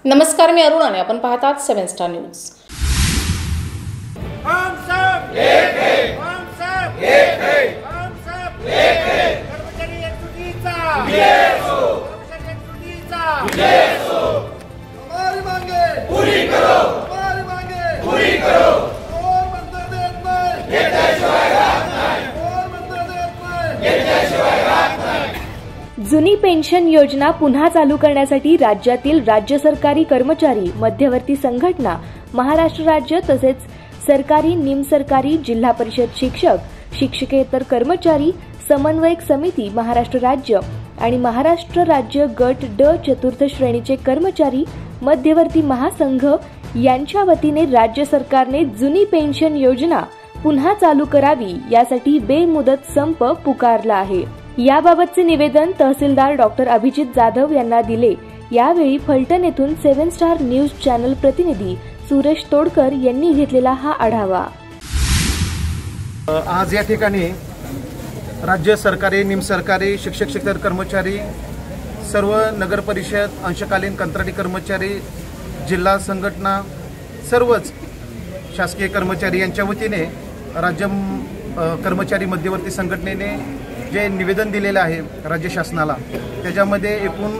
नमस्कार, मी अरुण आणि आपण पाहतात 7 स्टार न्यूज। हम सब एक है, हम सब एक है, हम सब एक है। कर्मचारी एकजुटीचा विजय हो, कर्मचारी एकजुटीचा विजय हो। हमारी मांगे पूरी करो, हमारी मांगे पूरी करो। कोण मंत्र देत नाही, घेतल्याशिवाय राहत नाही। कोण मंत्र देत नाही, घेतल्याशिवाय राहत नाही। जुनी पेन्शन योजना पुन्हा चालू करण्यासाठी राज्यातील राज्य सरकारी कर्मचारी, मध्यवर्ती संघटना, महाराष्ट्र राज्य तसेच सरकारी, निमसरकारी, जिल्हा परिषद शिक्षक, शिक्षकेतर कर्मचारी, समन्वयक समिती, महाराष्ट्र राज्य आणि महाराष्ट्र राज्य गट ड चतुर्थ श्रेणीचे कर्मचारी, मध्यवर्ती महासंघ यांच्या वतीने राज्य सरकारने जुनी पेन्शन योजना पुन्हा चालू करावी यासाठी बेमुदत संप पुकारला आहे। याबाबतचे निवेदन तहसीलदार डॉक्टर अभिजित जाधव यांना दिले। यावेळी फलटण येथून 7 स्टार न्यूज चॅनल प्रतिनिधी सुरेश तोडकर यांनी घेतलेला हा आढावा। आज या ठिकाणी राज्य सरकारी, निमसरकारी, शिक्षक, शिक्षक कर्मचारी, सर्व नगर परिषद, अंशकालीन कंत्राटी कर्मचारी, जिल्हा संघटना, सर्वच शासकीय कर्मचारी यांच्या वतीने राज्य कर्मचारी मध्यवर्ती संघटनेने जे निवेदन दिलेलं आहे राज्य शासनाला, त्याच्यामध्ये एकूण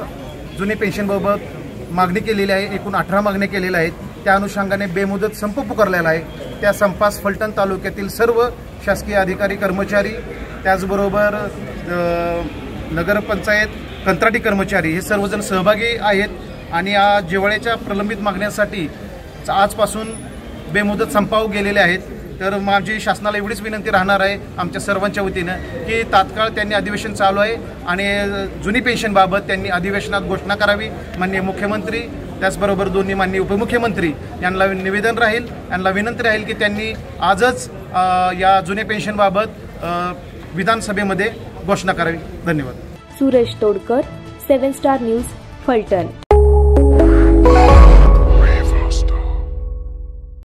जुनी पेन्शनबाबत मागणी केलेली आहे। एकूण 18 मागण्या केलेल्या आहेत। त्या अनुषंगाने बेमुदत संप पुकारलेला आहे। त्या संपास फलटण तालुक्यातील सर्व शासकीय अधिकारी, कर्मचारी, त्याचबरोबर नगरपंचायत, कंत्राटी कर्मचारी हे सर्वजण सहभागी आहेत आणि या जिव्हाळ्याच्या प्रलंबित मागण्यांसाठी आजपासून बेमुदत संपावर गेलेले आहेत। तर माझी शासनाला एवढीच विनंती राहणार आहे आमच्या सर्वांच्या वतीनं की तात्काळ त्यांनी अधिवेशन चालू आहे आणि जुनी पेन्शनबाबत त्यांनी अधिवेशनात घोषणा करावी। माननीय मुख्यमंत्री, त्याचबरोबर दोन्ही माननीय उपमुख्यमंत्री यांना निवेदन राहील, यांना विनंती राहील की त्यांनी आजच या जुन्या पेन्शनबाबत विधानसभेमध्ये घोषणा करावी। धन्यवाद। Suresh Todkar, 7 star news, Phaltan.